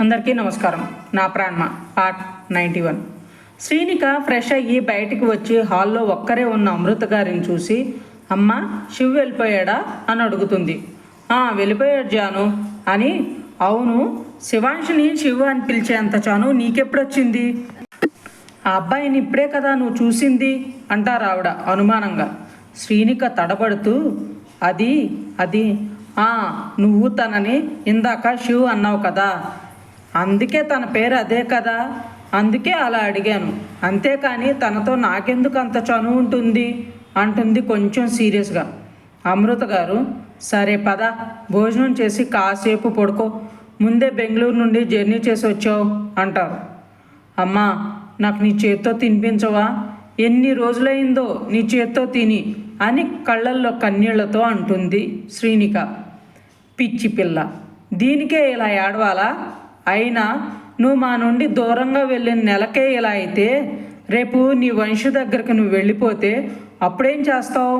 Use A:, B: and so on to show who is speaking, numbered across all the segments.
A: అందరికీ నమస్కారం. నా ప్రాణమ పార్ట్ 91. శ్రీనిక ఫ్రెష్ అయ్యి బయటికి వచ్చి హాల్లో ఒక్కరే ఉన్న అమృత గారిని చూసి, అమ్మ శివ్ వెళ్ళిపోయాడా అని అడుగుతుంది. వెళ్ళిపోయాడు జాను అని. అవును, శివాంశిని శివ్ అని పిలిచేంత చాను నీకెప్పుడొచ్చింది? ఆ అబ్బాయిని ఇప్పుడే కదా నువ్వు చూసింది అంటారు ఆవిడ అనుమానంగా. శ్రీనిక తడబడుతూ అది అది నువ్వు తనని ఇందాక శివ్ అన్నావు కదా, అందుకే తన పేరు అదే కదా, అందుకే అలా అడిగాను, అంతేకాని తనతో నాకెందుకు అంత చనువు ఉంటుంది అంటుంది కొంచెం సీరియస్గా. అమృత గారు, సరే పద, భోజనం చేసి కాసేపు పడుకో, ముందే బెంగళూరు నుండి జర్నీ చేసి వచ్చావు అంటారు. అమ్మా, నాకు నీ చేత్తో తినిపించవా? ఎన్ని రోజులైందో నీ చేత్తో తిని అని కళ్ళల్లో కన్నీళ్లతో అంటుంది శ్రీనిక. పిచ్చి పిల్ల, దీనికే ఇలా ఏడవాలా? అయినా నువ్వు మా నుండి దూరంగా వెళ్ళిన నెలకే ఇలా అయితే, రేపు నీ వంశు దగ్గరికి నువ్వు వెళ్ళిపోతే అప్పుడేం చేస్తావు?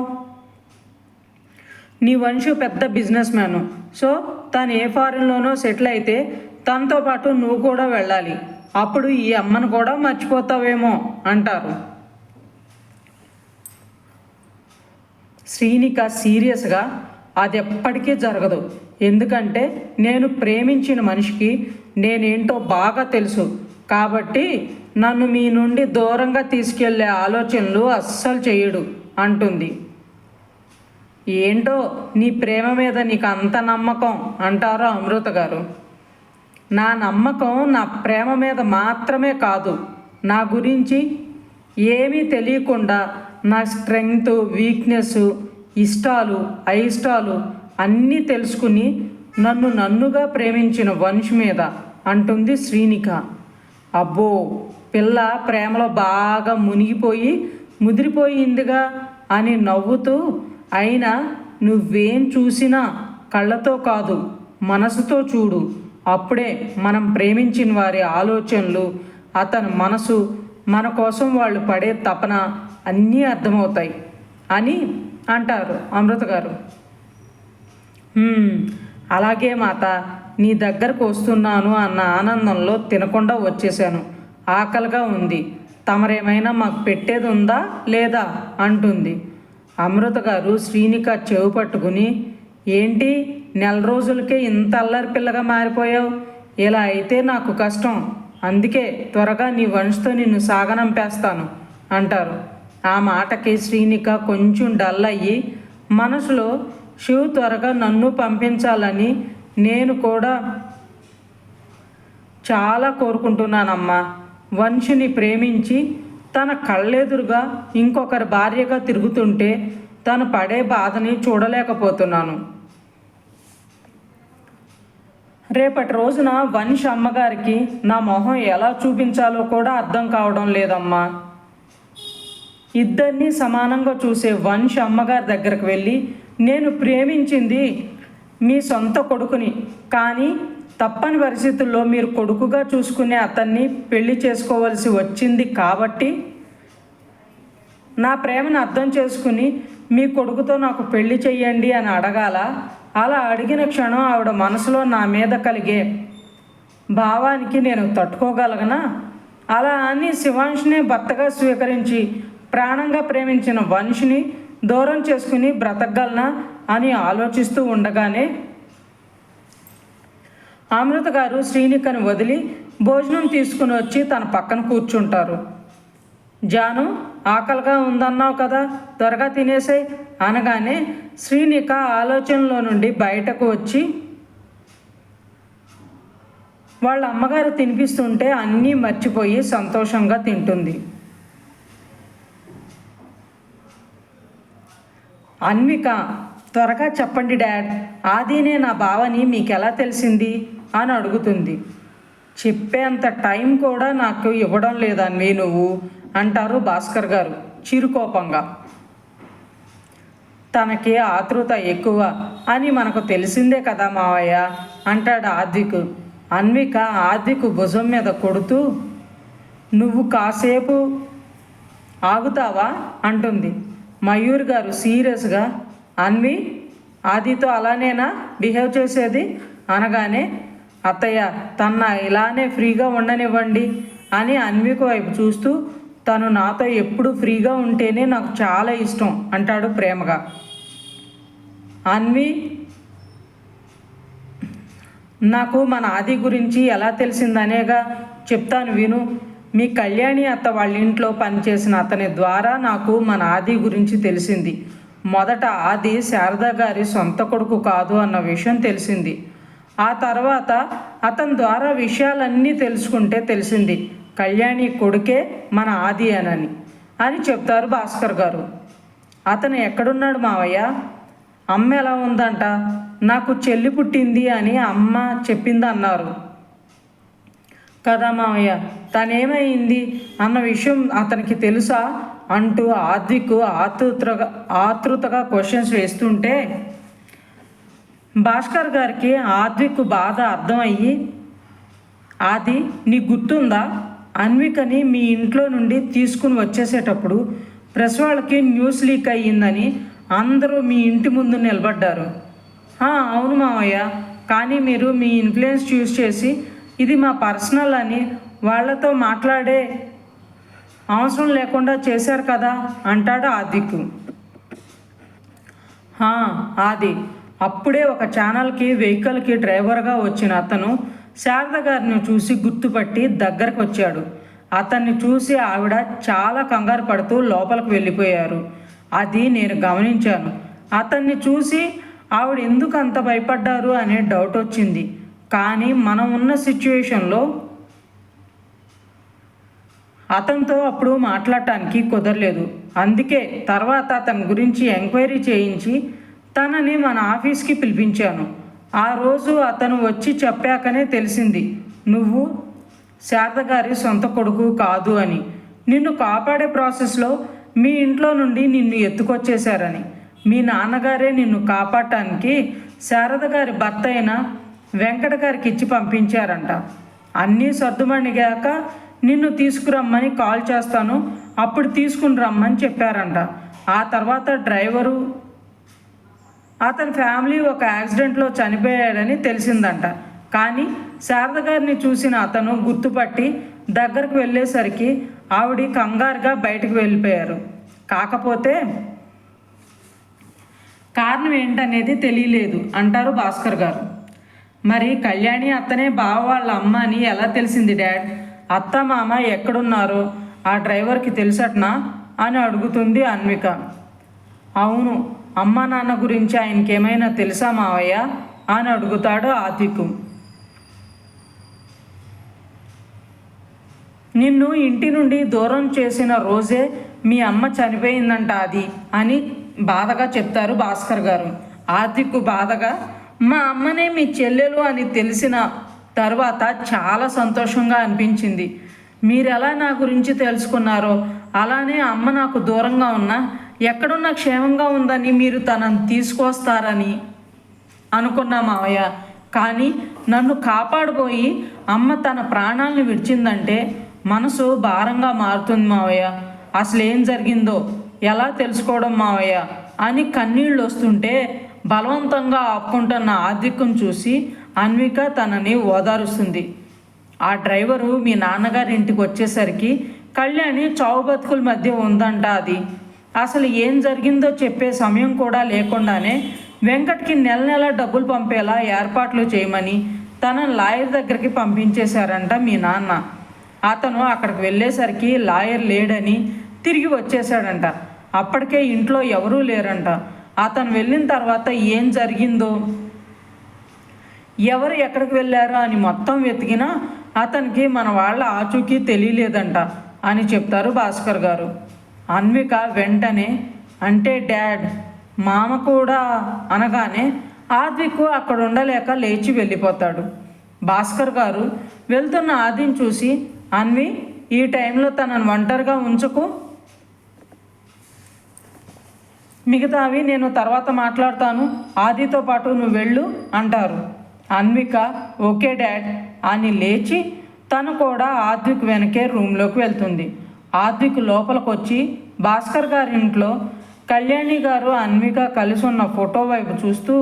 A: నీ వంశు పెద్ద బిజినెస్ మ్యాను, సో తను ఏ ఫారిన్లోనో సెటిల్ అయితే తనతో పాటు నువ్వు కూడా వెళ్ళాలి, అప్పుడు ఈ అమ్మను కూడా మర్చిపోతావేమో అంటారు. శ్రీనిక సీరియస్గా, అది ఎప్పటికీ జరగదు, ఎందుకంటే నేను ప్రేమించిన మనిషికి నేనేంటో బాగా తెలుసు, కాబట్టి నన్ను మీ నుండి దూరంగా తీసుకెళ్లే ఆలోచనలు అస్సలు చేయడు అంటుంది. ఏంటో నీ ప్రేమ మీద నీకు అంత నమ్మకం అంటారు అమృత గారు. నా నమ్మకం నా ప్రేమ మీద మాత్రమే కాదు, నా గురించి ఏమీ తెలియకుండా నా స్ట్రెంగ్త్, వీక్నెస్, ఇష్టాలు, అయిష్టాలు అన్నీ తెలుసుకుని నన్నుగా ప్రేమించిన వంశ్ మీద అంటుంది శ్రీనిక. అబ్బో, పిల్ల ప్రేమలో బాగా ముదిరిపోయిందిగా అని నవ్వుతూ, అయినా నువ్వేం చూసినా కళ్ళతో కాదు మనసుతో చూడు, అప్పుడే మనం ప్రేమించిన వారి ఆలోచనలు, అతని మనసు, మన కోసం వాళ్ళు పడే తపన అన్నీ అర్థమవుతాయి అని అంటారు అమృత గారు. అలాగే మాత, నీ దగ్గరకు వస్తున్నాను అన్న ఆనందంలో తినకుండా వచ్చేసాను, ఆకలిగా ఉంది, తమరేమైనా మాకు పెట్టేది ఉందా లేదా అంటుంది. అమృత గారు శ్రీనిక చెవు పట్టుకుని, ఏంటి నెల రోజులకే ఇంత అల్లరి పిల్లగా మారిపోయావు? ఇలా అయితే నాకు కష్టం, అందుకే త్వరగా నీ వంశతో నిన్ను సాగనంపేస్తాను అంటారు. ఆ మాటకి శ్రీనిక కొంచెం డల్ అయ్యి, మనసులో శివ్ త్వరగా నన్ను పంపించాలని నేను కూడా చాలా కోరుకుంటున్నానమ్మా, వంశుని ప్రేమించి తన కళ్ళెదురుగా ఇంకొకరి భార్యగా తిరుగుతుంటే తను పడే బాధని చూడలేకపోతున్నాను. రేపటి రోజున వంశ్ అమ్మగారికి నా మొహం ఎలా చూపించాలో కూడా అర్థం కావడం లేదమ్మా. ఇద్దరినీ సమానంగా చూసే వంశ్ అమ్మగారి దగ్గరకు వెళ్ళి, నేను ప్రేమించింది మీ సొంత కొడుకుని, కానీ తప్పని పరిస్థితుల్లో మీరు కొడుకుగా చూసుకునే అతన్ని పెళ్లి చేసుకోవాల్సి వచ్చింది కాబట్టి నా ప్రేమను అర్థం చేసుకుని మీ కొడుకుతో నాకు పెళ్లి చెయ్యండి అని అడగాల. అలా అడిగిన క్షణం ఆవిడ మనసులో నా మీద కలిగే భావానికి నేను తట్టుకోగలగనా? అలా అని శివాంష్నే భర్తగా స్వీకరించి ప్రాణంగా ప్రేమించిన వంశుని దూరం చేసుకుని బ్రతకగలనా అని ఆలోచిస్తూ ఉండగానే అమృత గారు శ్రీనికను వదిలి భోజనం తీసుకుని వచ్చి తన పక్కన కూర్చుంటారు. జాను, ఆకలిగా ఉందన్నావు కదా, త్వరగా తినేసాయి అనగానే శ్రీనిక ఆలోచనలో నుండి బయటకు వచ్చి వాళ్ళ అమ్మగారు తినిపిస్తుంటే అన్నీ మర్చిపోయి సంతోషంగా తింటుంది. అన్విక, త్వరగా చెప్పండి డాడ్, ఆదినే నా భావని మీకు ఎలా తెలిసింది అని అడుగుతుంది. చెప్పేంత టైం కూడా నాకు ఇవ్వడం లేదన్వి నువ్వు అంటారు భాస్కర్ గారు చిరుకోపంగా. తనకి ఆతృత ఎక్కువ అని మనకు తెలిసిందే కదా మావయ్య అంటాడు ఆద్విక్. అన్విక ఆద్విక్ భుజం మీద కొడుతూ, నువ్వు కాసేపు ఆగుతావా అంటుంది. మయూర్ గారు సీరియస్గా, అన్వి ఆదితో అలానేనా బిహేవ్ చేసేది అనగానే అత్తయ్య తన ఇలానే ఫ్రీగా ఉండనివ్వండి అని అన్విక వైపు చూస్తూ, తను నాతో ఎప్పుడు ఫ్రీగా ఉంటేనే నాకు చాలా ఇష్టం అంటాడు ప్రేమగా. అన్వి, నాకు మన ఆది గురించి ఎలా తెలిసిందనేగా చెప్తాను విను. మీ కళ్యాణి అత్త వాళ్ళ ఇంట్లో పనిచేసిన అతని ద్వారా నాకు మన ఆది గురించి తెలిసింది. మొదట ఆది శారద గారి సొంత కొడుకు కాదు అన్న విషయం తెలిసింది. ఆ తర్వాత అతని ద్వారా విషయాలన్నీ తెలుసుకుంటే తెలిసింది కళ్యాణి కొడుకే మన ఆది అని చెప్తారు భాస్కర్ గారు. అతను ఎక్కడున్నాడు మావయ్య? అమ్మ ఎలా ఉందంట? నాకు చెల్లి పుట్టింది అని అమ్మ చెప్పింది అన్నారు కదా మావయ్య, తనేమైంది అన్న విషయం అతనికి తెలుసా అంటూ ఆద్విక్ ఆతృతగా క్వశ్చన్స్ వేస్తుంటే భాస్కర్ గారికి ఆద్విక్ బాధ అర్థమయ్యి, ఆది నీకు గుర్తుందా, అన్వికని మీ ఇంట్లో నుండి తీసుకుని వచ్చేసేటప్పుడు ప్రెస్ వాళ్ళకి న్యూస్ లీక్ అయ్యిందని అందరూ మీ ఇంటి ముందు నిలబడ్డారు. అవును మావయ్య, కానీ మీరు మీ ఇన్ఫ్లుయెన్స్ యూజ్ చేసి ఇది మా పర్సనల్ అని వాళ్ళతో మాట్లాడే అవసరం లేకుండా చేశారు కదా అంటాడు ఆదికు. ఆది అప్పుడే ఒక ఛానల్కి వెహికల్కి డ్రైవర్గా వచ్చిన అతను శారద గారిని చూసి గుర్తుపట్టి దగ్గరకు వచ్చాడు. అతన్ని చూసి ఆవిడ చాలా కంగారు పడుతూ లోపలికి వెళ్ళిపోయారు. అది నేను గమనించాను. అతన్ని చూసి ఆవిడ ఎందుకు అంత భయపడ్డారు అనే డౌట్ వచ్చింది. కానీ మనం ఉన్న సిచ్యువేషన్లో అతనితో అప్పుడు మాట్లాడటానికి కుదరలేదు. అందుకే తర్వాత అతని గురించి ఎంక్వైరీ చేయించి తనని మన ఆఫీస్కి పిలిపించాను. ఆ రోజు అతను వచ్చి చెప్పాకనే తెలిసింది నువ్వు శారద గారి సొంత కొడుకు కాదు అని. నిన్ను కాపాడే ప్రాసెస్లో మీ ఇంట్లో నుండి నిన్ను ఎత్తుకొచ్చేశారని, మీ నాన్నగారే నిన్ను కాపాడటానికి శారద గారి భర్త అయిన వెంకట గారికి ఇచ్చి పంపించారంట. అన్నీ సర్దుమణిగాక నిన్ను తీసుకురమ్మని కాల్ చేస్తాను, అప్పుడు తీసుకుని రమ్మని చెప్పారంట. ఆ తర్వాత డ్రైవరు అతని ఫ్యామిలీ ఒక యాక్సిడెంట్లో చనిపోయాడని తెలిసిందంట. కానీ శారద గారిని చూసిన అతను గుర్తుపట్టి దగ్గరకు వెళ్ళేసరికి ఆవిడ కంగారుగా బయటకు వెళ్ళిపోయారు. కాకపోతే కారణం ఏంటనేది తెలియలేదు అంటారు భాస్కర్ గారు. మరి కళ్యాణి అత్తనే బావ వాళ్ళ అమ్మ అని ఎలా తెలిసింది డాడ్? అత్త మామ ఎక్కడున్నారో ఆ డ్రైవర్కి తెలుసట్నా అని అడుగుతుంది అన్విక. అవును, అమ్మ నాన్న గురించి ఆయనకి ఏమైనా తెలుసా మావయ్య అని అడుగుతాడు ఆతికు. నిన్ను ఇంటి నుండి దూరం చేసిన రోజే మీ అమ్మ చనిపోయిందంట అది అని బాధగా చెప్తారు భాస్కర్ గారు. ఆతికు బాధగా, మా అమ్మనే మీ చెల్లెలు అని తెలిసిన తర్వాత చాలా సంతోషంగా అనిపించింది. మీరు ఎలా నా గురించి తెలుసుకున్నారో అలానే అమ్మ నాకు దూరంగా ఉన్నా ఎక్కడున్నా క్షేమంగా ఉందని మీరు తనని తీసుకొస్తారని అనుకున్నా మావయ్య. కానీ నన్ను కాపాడబోయి అమ్మ తన ప్రాణాలను విడిచిందంటే మనసు భారంగా మారుతుంది మావయ్య. అసలు ఏం జరిగిందో ఎలా తెలుసుకోవడం మావయ్య అని కన్నీళ్ళు వస్తుంటే బలవంతంగా ఆపుకుంటున్న ఆదిత్యం చూసి అన్విక తనని ఓదారుస్తుంది. ఆ డ్రైవరు మీ నాన్నగారి ఇంటికి వచ్చేసరికి కళ్యాణి చావు బతుకుల మధ్య ఉందంట. అది అసలు ఏం జరిగిందో చెప్పే సమయం కూడా లేకుండానే వెంకట్కి నెల నెల డబ్బులు పంపేలా ఏర్పాట్లు చేయమని తన లాయర్ దగ్గరికి పంపించేశారంట మీ నాన్న. అతను అక్కడికి వెళ్ళేసరికి లాయర్ లేడని తిరిగి వచ్చేసాడంట. అప్పటికే ఇంట్లో ఎవరూ లేరంట. అతను వెళ్ళిన తర్వాత ఏం జరిగిందో ఎవరు ఎక్కడికి వెళ్ళారో అని మొత్తం వెతికినా అతనికి మన వాళ్ళ ఆచూకీ తెలియలేదంట అని చెప్తారు భాస్కర్ గారు. అన్విక వెంటనే అంటే డాడ్ మామ కూడా అనగానే ఆదికు అక్కడ ఉండలేక లేచి వెళ్ళిపోతాడు. భాస్కర్ గారు వెళ్తున్న ఆదిని చూసి, అన్వి ఈ టైంలో తనను ఒంటరిగా ఉంచుకు, మిగతావి నేను తర్వాత మాట్లాడతాను, ఆదితో పాటు నువ్వు వెళ్ళు అంటారు. అన్విక ఓకే డాడ్ అని లేచి తను కూడా ఆద్విక్ వెనకే రూమ్లోకి వెళ్తుంది. ఆద్విక్ లోపలికి వచ్చి భాస్కర్ గారి ఇంట్లో కళ్యాణి గారు అన్విక కలిసి ఉన్న ఫోటో వైపు చూస్తూ,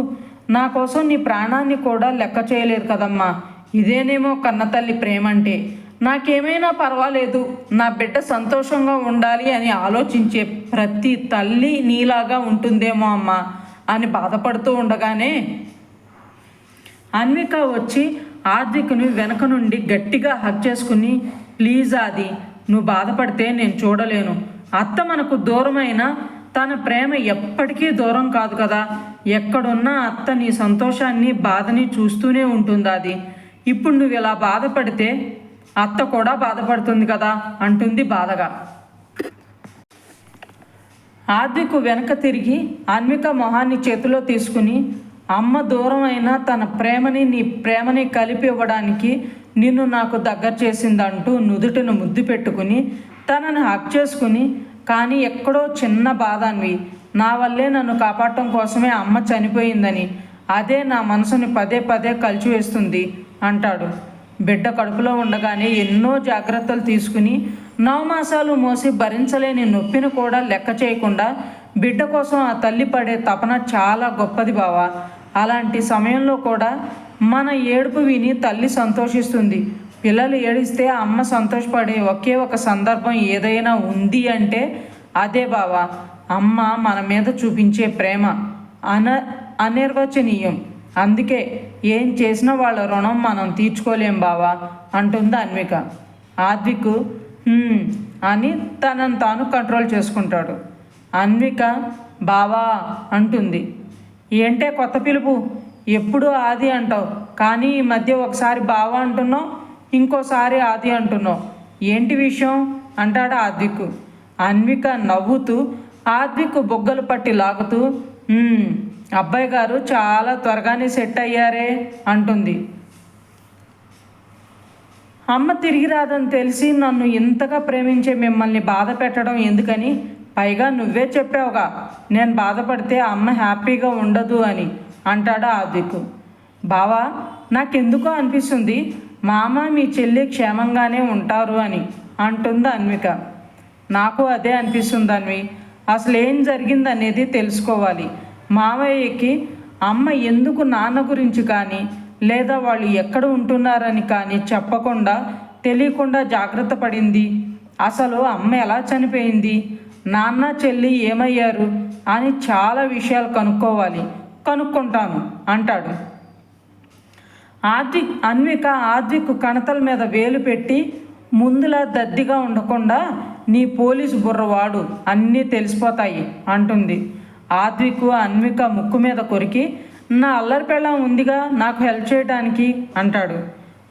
A: నా కోసం నీ ప్రాణాన్ని కూడా లెక్క చేయలేదు కదమ్మా, ఇదేనేమో కన్నతల్లి ప్రేమంటే. నాకేమైనా పర్వాలేదు, నా బిడ్డ సంతోషంగా ఉండాలి అని ఆలోచించే ప్రతి తల్లి నీలాగా ఉంటుందేమో అమ్మా అని బాధపడుతూ ఉండగానే అన్విక వచ్చి ఆద్విక్ని వెనక నుండి గట్టిగా హక్ చేసుకుని, ప్లీజ్ ఆది, నువ్వు బాధపడితే నేను చూడలేను. అత్త మనకు దూరమైన తన ప్రేమ ఎప్పటికీ దూరం కాదు కదా. ఎక్కడున్నా అత్త నీ సంతోషాన్ని బాధని చూస్తూనే ఉంటుంది. అది ఇప్పుడు నువ్వు ఇలా బాధపడితే అత్త కూడా బాధపడుతుంది కదా అంటుంది బాధగా. ఆద్విక్ వెనక తిరిగి అన్విక మొహాన్ని చేతిలో తీసుకుని, అమ్మ దూరం అయినా తన ప్రేమని నీ ప్రేమని కలిపి ఇవ్వడానికి నిన్ను నాకు దగ్గర చేసిందంటూ నుదుటిని ముద్దు పెట్టుకుని తనని హక్ చేసుకుని, కానీ ఎక్కడో చిన్న బాధ అన్వి, నా వల్లే నన్ను కాపాడటం కోసమే అమ్మ చనిపోయిందని అదే నా మనసుని పదే పదే కలిచివేస్తుంది అంటాడు. బిడ్డ కడుపులో ఉండగానే ఎన్నో జాగ్రత్తలు తీసుకుని 9 మాసాలు మోసి భరించలేని నొప్పిని కూడా లెక్క చేయకుండా బిడ్డ కోసం ఆ తల్లి పడే తపన చాలా గొప్పది బావా. అలాంటి సమయంలో కూడా మన ఏడుపు విని తల్లి సంతోషిస్తుంది. పిల్లలు ఏడిస్తే అమ్మ సంతోషపడే ఒకే ఒక సందర్భం ఏదైనా ఉంది అంటే అదే బావా. అమ్మ మన మీద చూపించే ప్రేమ అనిర్వచనీయం. అందుకే ఏం చేసినా వాళ్ళ రుణం మనం తీర్చుకోలేం బావా అంటుంది అన్విక. ఆద్విక్ అని తనను తాను కంట్రోల్ చేసుకుంటాడు. అన్విక బావా అంటుంది. ఏంటే కొత్త పిలుపు, ఎప్పుడు ఆది అంటావు, కానీ ఈ మధ్య ఒకసారి బావా అంటున్నావు, ఇంకోసారి ఆది అంటున్నావు, ఏంటి విషయం అంటాడు ఆద్విక్. అన్విక నవ్వుతూ ఆద్విక్ బొగ్గలు పట్టి లాగుతూ, అబ్బాయి గారు చాలా త్వరగానే సెట్ అయ్యారే అంటుంది. అమ్మ తిరిగి రాదని తెలిసి నన్ను ఇంతగా ప్రేమించే మిమ్మల్ని బాధ పెట్టడం ఎందుకని, పైగా నువ్వే చెప్పావుగా నేను బాధపడితే అమ్మ హ్యాపీగా ఉండదు అని అంటాడు ఆద్విక్. బావా, నాకెందుకో అనిపిస్తుంది మామ మీ చెల్లి క్షేమంగానే ఉంటారు అని అంటుంది అన్విక. నాకు అదే అనిపిస్తుంది అన్వి. అసలు ఏం జరిగిందనేది తెలుసుకోవాలి. మావయ్యకి అమ్మ ఎందుకు నాన్న గురించి కానీ లేదా వాళ్ళు ఎక్కడ ఉంటున్నారని కానీ చెప్పకుండా తెలియకుండా జాగ్రత్త పడింది. అసలు అమ్మ ఎలా చనిపోయింది, నాన్న చెల్లి ఏమయ్యారు అని చాలా విషయాలు కనుక్కుంటాను అంటాడు. అన్విక ఆద్విక్ కణతల మీద వేలు పెట్టి, ముందులా దద్దిగా ఉండకుండా నీ పోలీసు బుర్రవాడు, అన్నీ తెలిసిపోతాయి అంటుంది. ఆద్విక్ అన్విక ముక్కు మీద కొరికి, నా అల్లరి పెళ్ళం ఉందిగా నాకు హెల్ప్ చేయడానికి అంటాడు.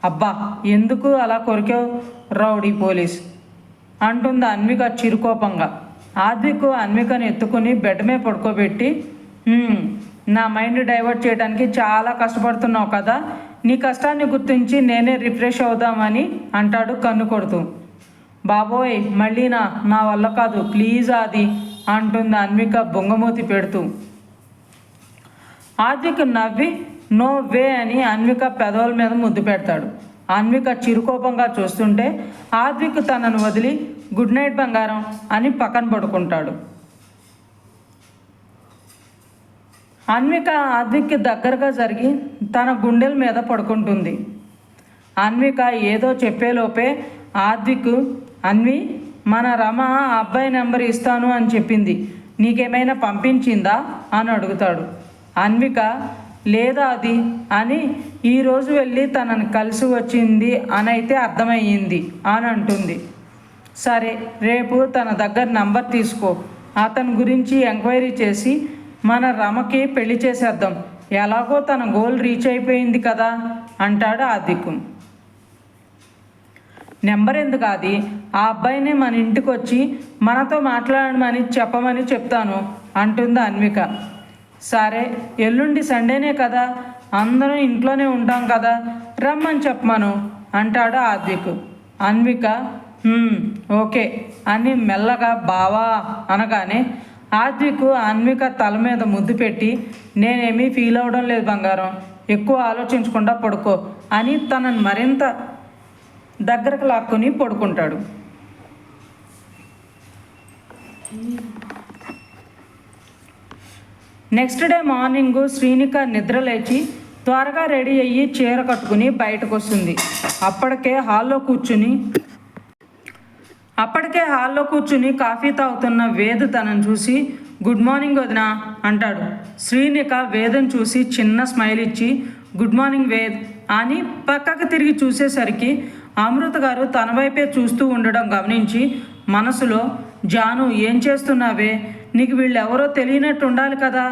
A: అబ్బా, ఎందుకు అలా కొరికావు రౌడీ పోలీస్ అంటుంది అన్విక చిరుకోపంగా. ఆద్విక్ అన్వికను ఎత్తుకుని బెడ్ మీద పడుకోబెట్టి, నా మైండ్ డైవర్ట్ చేయడానికి చాలా కష్టపడుతున్నావు కదా, నీ కష్టాన్ని గుర్తించి నేనే రిఫ్రెష్ అవుదామని అంటాడు కన్ను కొడుతూ. బాబోయ్, మళ్ళీ నా వల్ల కాదు, ప్లీజ్ ఆది అంటుంది అన్విక బొంగమూతి పెడుతూ. ఆద్విక్ నవ్వి నో వే అని అన్విక పెదవుల మీద ముద్దు పెడతాడు. అన్విక చిరుకోపంగా చూస్తుంటే ఆద్విక్ తనను వదిలి గుడ్ నైట్ బంగారం అని పక్కన పడుకుంటాడు. అన్విక ఆద్విక్కి దగ్గరగా జరిగి తన గుండెల మీద పడుకుంటుంది. అన్విక ఏదో చెప్పేలోపే ఆద్విక్, అన్వి, మన రమ ఆ అబ్బాయి నెంబర్ ఇస్తాను అని చెప్పింది, నీకేమైనా పంపించిందా అని అడుగుతాడు. అన్విక లేదా అది అని ఈరోజు వెళ్ళి తనని కలిసి వచ్చింది అని అయితే అర్థమయ్యింది అని అంటుంది. సరే, రేపు తన దగ్గర నంబర్ తీసుకో, అతని గురించి ఎంక్వైరీ చేసి మన రమకి పెళ్లి చేసేద్దాం, ఎలాగో తన గోల్ రీచ్ అయిపోయింది కదా అంటాడు ఆద్విక్. నెంబర్ ఎందుకు అది, ఆ అబ్బాయిని మన ఇంటికి వచ్చి మనతో మాట్లాడమని చెప్పమని చెప్తాను అంటుంది అన్విక. సరే, ఎల్లుండి సండేనే కదా, అందరం ఇంట్లోనే ఉంటాం కదా, రమ్మని చెప్పమను అంటాడు ఆద్విక్. అన్విక ఓకే అని మెల్లగా బావా అనగానే ఆద్విక్ అన్విక తల మీద ముద్దు పెట్టి, నేనేమీ ఫీల్ అవ్వడం లేదు బంగారం, ఎక్కువ ఆలోచించకుండా పడుకో అని తనను మరింత దగ్గరకు లాక్కుని పడుకుంటాడు. నెక్స్ట్ డే మార్నింగ్ శ్రీనిక నిద్ర లేచి త్వరగా రెడీ అయ్యి చీర కట్టుకుని బయటకు వస్తుంది. అప్పటికే హాల్లో కూర్చుని కాఫీ తాగుతున్న వేద్ తనను చూసి గుడ్ మార్నింగ్ వదిన అంటాడు. శ్రీనిక వేదను చూసి చిన్న స్మైల్ ఇచ్చి గుడ్ మార్నింగ్ వేద్ అని పక్కకు తిరిగి చూసేసరికి అమృత గారు తన వైపే చూస్తూ ఉండడం గమనించి మనసులో జాను ఏం చేస్తున్నావే, నీకు వీళ్ళెవరో తెలియనట్టు ఉండాలి కదా,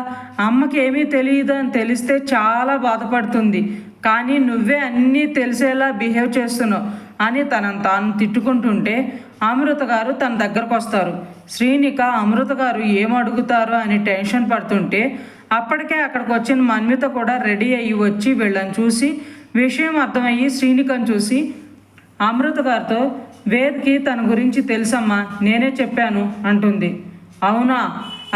A: అమ్మకి ఏమీ తెలియదు అని తెలిస్తే చాలా బాధపడుతుంది, కానీ నువ్వే అన్నీ తెలిసేలా బిహేవ్ చేస్తున్నావు అని తనను తాను తిట్టుకుంటుంటే అమృత గారు తన దగ్గరకు వస్తారు. శ్రీనిక అమృత గారు ఏమడుగుతారో అని టెన్షన్ పడుతుంటే అప్పటికే అక్కడికి వచ్చిన మన్విత కూడా రెడీ అయ్యి వచ్చి వీళ్ళని చూసి విషయం అర్థమయ్యి శ్రీనికను చూసి అమృత గారితో వేద్కి తన గురించి తెలుసమ్మా, నేనే చెప్పాను అంటుంది. అవునా,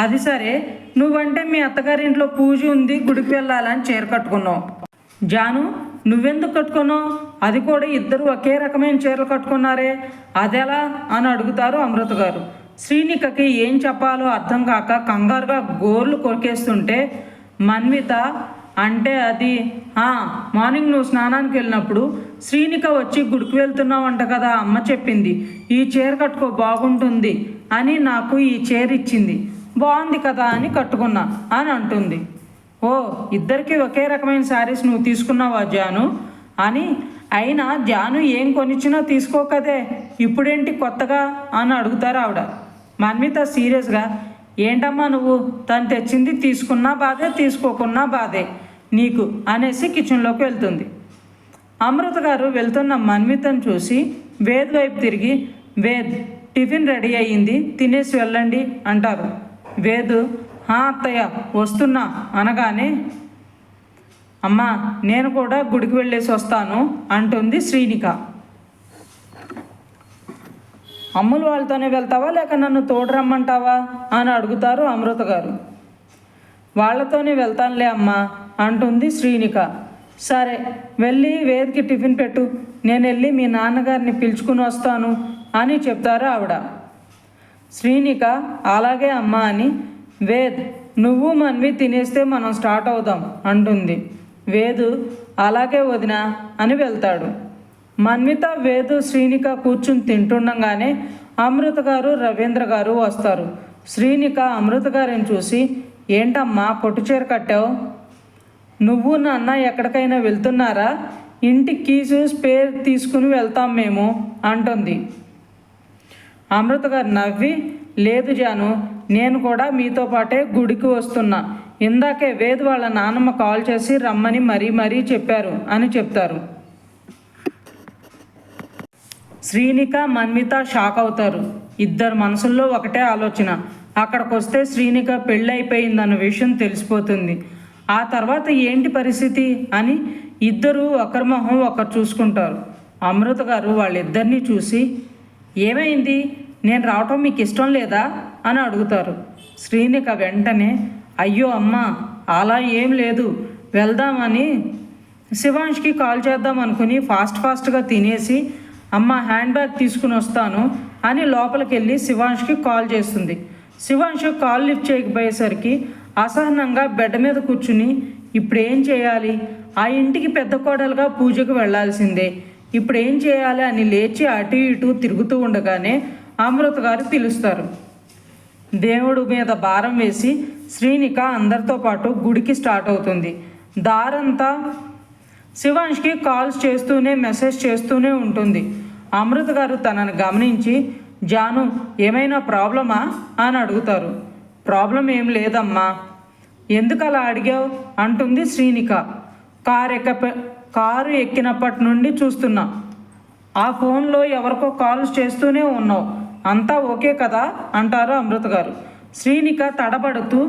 A: అది సరే, నువ్వంటే మీ అత్తగారింట్లో పూజ ఉంది, గుడికి వెళ్ళాలని చీర కట్టుకున్నావు. జాను నువ్వెందుకు కట్టుకున్నావు, అది కూడా ఇద్దరు ఒకే రకమైన చీరలు కట్టుకున్నారే, అదెలా అని అడుగుతారు అమృత గారు. శ్రీనికకి ఏం చెప్పాలో అర్థం కాక కంగారుగా గోర్లు కొరికేస్తుంటే మన్విత అంటే అది మార్నింగ్ నువ్వు స్నానానికి వెళ్ళినప్పుడు శ్రీనిక వచ్చి గుడికి వెళ్తున్నావంట కదా, అమ్మ చెప్పింది, ఈ చీర కట్టుకో బాగుంటుంది అని నాకు ఈ చీర ఇచ్చింది, బాగుంది కదా అని కట్టుకున్నా అని అంటుంది. ఓ, ఇద్దరికి ఒకే రకమైన శారీస్ నువ్వు తీసుకున్నావా జాను అని. అయినా జాను ఏం కొనిచ్చినా తీసుకోకదే, ఇప్పుడేంటి కొత్తగా అని అడుగుతారు ఆవిడ. మన్మిత సీరియస్గా ఏంటమ్మా నువ్వు, తను తెచ్చింది తీసుకున్నా బాధే, తీసుకోకున్నా బాధే నీకు అనేసి కిచెన్లోకి వెళ్తుంది. అమృత గారు వెళ్తున్న మన్మితను చూసి వేద్ వైపు తిరిగి వేద్ టిఫిన్ రెడీ అయ్యింది, తినేసి వెళ్ళండి అంటారు. వేద్ అత్తయ్య వస్తున్నా అనగానే అమ్మా నేను కూడా గుడికి వెళ్ళేసి వస్తాను అంటుంది శ్రీనిక. అమ్ములు వాళ్ళతోనే వెళ్తావా లేక నన్ను తోడురమ్మంటావా అని అడుగుతారు అమృత గారు. వాళ్ళతోనే వెళ్తానులే అమ్మా అంటుంది శ్రీనిక. సరే వెళ్ళి వేద్కి టిఫిన్ పెట్టు, నేను వెళ్ళి మీ నాన్నగారిని పిలుచుకుని వస్తాను అని చెప్తారు ఆవిడ. శ్రీనిక అలాగే అమ్మా అని వేద్ నువ్వు మన్వి తినేస్తే మనం స్టార్ట్ అవుదాం అంటుంది. వేదు అలాగే వదిన అని వెళ్తాడు. మన్విత వేదు శ్రీనిక కూర్చుని తింటుండగానే అమృత గారు రవీంద్ర గారు వస్తారు. శ్రీనిక అమృత గారిని చూసి ఏంటమ్మా పొట్టుచీర కట్టావు, నువ్వు నాన్న ఎక్కడికైనా వెళ్తున్నారా, ఇంటికి కీసు స్పేర్ తీసుకుని వెళ్తాం మేము అంటుంది. అమృత గారు నవ్వి లేదు జాను, నేను కూడా మీతో పాటే గుడికి వస్తున్నా, ఇందాకే వేద్ వాళ్ళ నాన్నమ్మ కాల్ చేసి రమ్మని మరీ చెప్పారు అని చెప్తారు. శ్రీనిక మన్విత షాక్ అవుతారు. ఇద్దరు మనసుల్లో ఒకటే ఆలోచన, అక్కడికి వస్తే శ్రీనిక పెళ్ళైపోయిందన్న విషయం తెలిసిపోతుంది, ఆ తర్వాత ఏంటి పరిస్థితి అని ఇద్దరూ ఒకరి మొహం ఒకరు చూసుకుంటారు. అమృత గారు వాళ్ళిద్దరినీ చూసి ఏమైంది, నేను రావటం మీకు ఇష్టం లేదా అని అడుగుతారు. శ్రీనిక వెంటనే అయ్యో అమ్మ అలా ఏం లేదు, వెళ్దామని శివాంష్కి కాల్ చేద్దాం అనుకుని ఫాస్ట్గా తినేసి అమ్మ హ్యాండ్ బ్యాగ్ తీసుకుని వస్తాను అని లోపలికి వెళ్ళి శివాంష్కి కాల్ చేస్తుంది. శివాంష్ కాల్ లిఫ్ట్ చేయకపోయేసరికి అసహనంగా బెడ్ మీద కూర్చుని ఇప్పుడు ఏం చేయాలి, ఆ ఇంటికి పెద్ద కోడలుగా పూజకు వెళ్లాల్సిందే, ఇప్పుడు ఏం చేయాలి అని లేచి అటు ఇటు తిరుగుతూ ఉండగానే అమృత గారు పిలుస్తారు. దేవుడు మీద భారం వేసి శ్రీనిక అందరితో పాటు గుడికి స్టార్ట్ అవుతుంది. దారంతా శివాంష్కి కాల్స్ చేస్తూనే మెసేజ్ చేస్తూనే ఉంటుంది. అమృత గారు తనను గమనించి జాను ఏమైనా ప్రాబ్లమా అని అడుగుతారు. ప్రాబ్లం ఏం లేదమ్మా. ఎందుకు అలా అడిగావు అంటుంది శ్రీనిక. కారు ఎక్కినప్పటి నుండి చూస్తున్నా, ఆ ఫోన్లో ఎవరికో కాల్స్ చేస్తూనే ఉన్నావు, అంతా ఓకే కదా అంటారు అమృత గారు. శ్రీనిక తడబడుతూ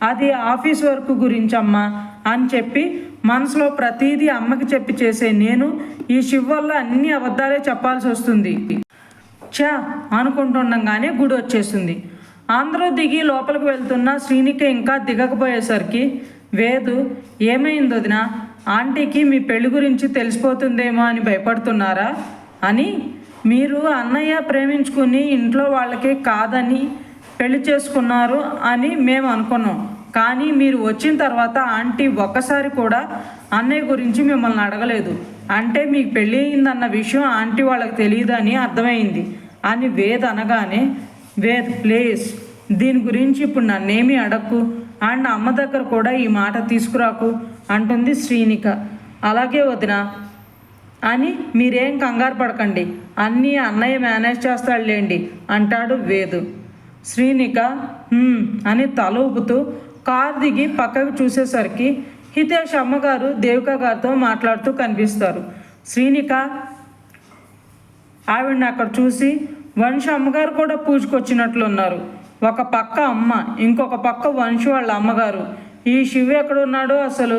A: అది ఆఫీస్ వర్క్ గురించమ్మా అని చెప్పి మనసులో ప్రతీదీ అమ్మకి చెప్పి చేసే నేను ఈ శివ్ వల్ల అన్ని అబద్ధాలే చెప్పాల్సి వస్తుంది అనుకుంటుండగానే గుడి వచ్చేస్తుంది. అందరూ దిగి లోపలికి వెళ్తున్న శ్రీనిక ఇంకా దిగకపోయేసరికి వేదు ఏమైంది వదిన, ఆంటీకి మీ పెళ్లి గురించి తెలిసిపోతుందేమో అని భయపడుతున్నారా అని, మీరు అన్నయ్య ప్రేమించుకుని ఇంట్లో వాళ్ళకి కాదని పెళ్లి చేసుకున్నారు అని మేము అనుకున్నాం, కానీ మీరు వచ్చిన తర్వాత ఆంటీ ఒక్కసారి కూడా అన్నయ్య గురించి మిమ్మల్ని అడగలేదు. అంటే మీకు పెళ్ళి అయిందన్న విషయం ఆంటీ వాళ్ళకి తెలియదని అర్థమైంది అని వేద్ అనగానే, వేద్ ప్లీజ్ దీని గురించి ఇప్పుడు నన్నేమీ అడక్కు అండ్ అమ్మ దగ్గర కూడా ఈ మాట తీసుకురాకు అంటుంది శ్రీనిక. అలాగే వదిన అని మీరేం కంగారు పడకండి, అన్నీ అన్నయ్య మేనేజ్ చేస్తాడులేండి అంటాడు వేదు. శ్రీనిక అని తల ఊపుతూ కారు దిగి పక్కకు చూసేసరికి హితేష్ అమ్మగారు దేవిక గారితో మాట్లాడుతూ కనిపిస్తారు. శ్రీనిక ఆవిడని అక్కడ చూసి వంశ అమ్మగారు కూడా పూజకొచ్చినట్లున్నారు. ఒక పక్క అమ్మ, ఇంకొక పక్క వంశు వాళ్ళ అమ్మగారు. ఈ శివ ఎక్కడున్నాడో, అసలు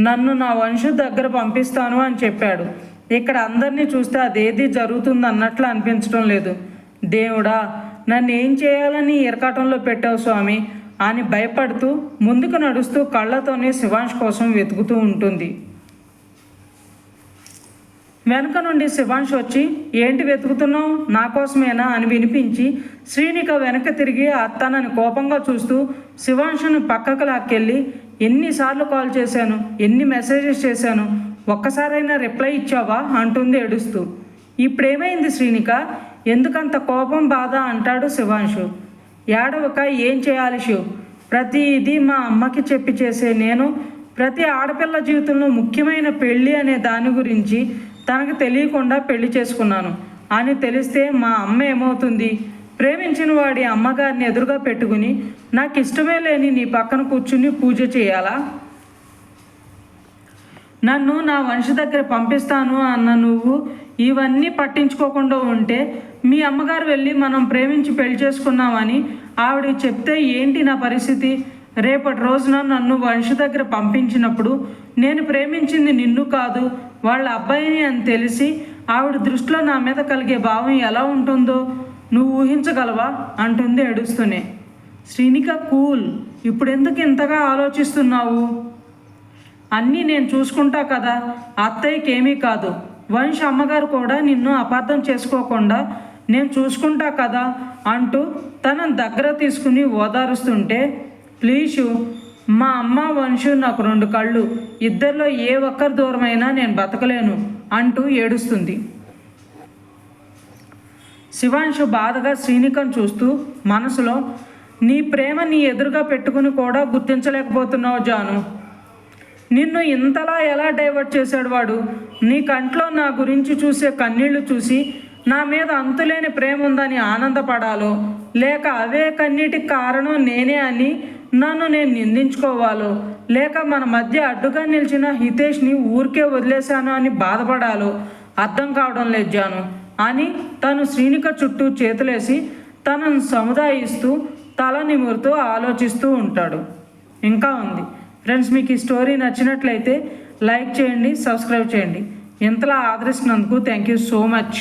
A: నన్ను నా వంశు దగ్గర పంపిస్తాను అని చెప్పాడు. ఇక్కడ అందరినీ చూస్తే అదేది జరుగుతుంది అన్నట్లు అనిపించడం లేదు. దేవుడా నన్ను ఏం చేయాలని ఇరకాటంలో పెట్టావు స్వామి అని భయపడుతూ ముందుకు నడుస్తూ కళ్ళతోనే శివాంష్ కోసం వెతుకుతూ ఉంటుంది. వెనక నుండి శివాంష్ వచ్చి ఏంటి వెతుకుతున్నావు, నా కోసమేనా అని వినిపించి శ్రీనిక వెనక తిరిగి అత్తానని కోపంగా చూస్తూ శివాంషుని పక్కకు లాక్కెళ్ళి ఎన్నిసార్లు కాల్ చేశాను, ఎన్ని మెసేజెస్ చేశాను, ఒక్కసారైనా రిప్లై ఇచ్చావా అంటుంది ఏడుస్తూ. ఇప్పుడేమైంది శ్రీనిక, ఎందుకంత కోపం బాధ అంటాడు శివాంషు. ఏడవక ఏం చేయాలి శివ్, ప్రతిదీ మా అమ్మకి చెప్పి చేసే నేను ప్రతి ఆడపిల్ల జీవితంలో ముఖ్యమైన పెళ్ళి అనే దాని గురించి తనకు తెలియకుండా పెళ్లి చేసుకున్నాను అని తెలిస్తే మా అమ్మ ఏమవుతుంది? ప్రేమించిన వాడి అమ్మగారిని ఎదురుగా పెట్టుకుని నాకు ఇష్టమే లేని నీ పక్కన కూర్చుని పూజ చేయాలా? నన్ను నా వంశ దగ్గర పంపిస్తాను అన్న నువ్వు ఇవన్నీ పట్టించుకోకుండా ఉంటే మీ అమ్మగారు వెళ్ళి మనం ప్రేమించి పెళ్లి చేసుకున్నామని ఆవిడ చెప్తే ఏంటి నా పరిస్థితి? రేపటి రోజున నన్ను వంశ దగ్గర పంపించినప్పుడు నేను ప్రేమించింది నిన్ను కాదు వాళ్ళ అబ్బాయిని అని తెలిసి ఆవిడ దృష్టిలో నా మీద కలిగే భావం ఎలా ఉంటుందో నువ్వు ఊహించగలవా అంటుంది ఏడుస్తూనే. శ్రీనిక కూల్, ఇప్పుడు ఎందుకు ఇంతగా ఆలోచిస్తున్నావు? అన్నీ నేను చూసుకుంటా కదా, అత్తయ్యకి ఏమీ కాదు, వంశ అమ్మగారు కూడా నిన్ను అపార్థం చేసుకోకుండా నేను చూసుకుంటా కదా అంటూ తనను దగ్గర తీసుకుని ఓదారుస్తుంటే, ప్లీజు మా అమ్మ వంశు నాకు 2 కళ్ళు, ఇద్దరిలో ఏ ఒక్కరి దూరమైనా నేను బతకలేను అంటూ ఏడుస్తుంది. శివాంశు బాధగా శ్రీనికను చూస్తూ మనసులో, నీ ప్రేమ నీ ఎదురుగా పెట్టుకుని కూడా గుర్తించలేకపోతున్నావు జాను, నిన్ను ఇంతలా ఎలా డైవర్ట్ చేశాడు వాడు? నీ కంట్లో నా గురించి చూసే కన్నీళ్లు చూసి నా మీద అంతులేని ప్రేమ ఉందని ఆనందపడాలో, లేక అవే కన్నీటికి కారణం నేనే అని నన్ను నేను నిందించుకోవాలో, లేక మన మధ్య అడ్డుగా నిలిచిన హితేష్ని ఊరికే వదిలేశాను అని బాధపడాలో అర్థం కావడం లేదు జాను అని తను శ్రీనిక చుట్టూ చేతులేసి తనను సముదాయిస్తూ తల నిమురుతూ ఆలోచిస్తూ ఉంటాడు. ఇంకా ఉంది ఫ్రెండ్స్, మీకు ఈ స్టోరీ నచ్చినట్లయితే లైక్ చేయండి, సబ్స్క్రైబ్ చేయండి. ఇంతలా ఆదరిస్తున్నందుకు థ్యాంక్ యూ సో మచ్.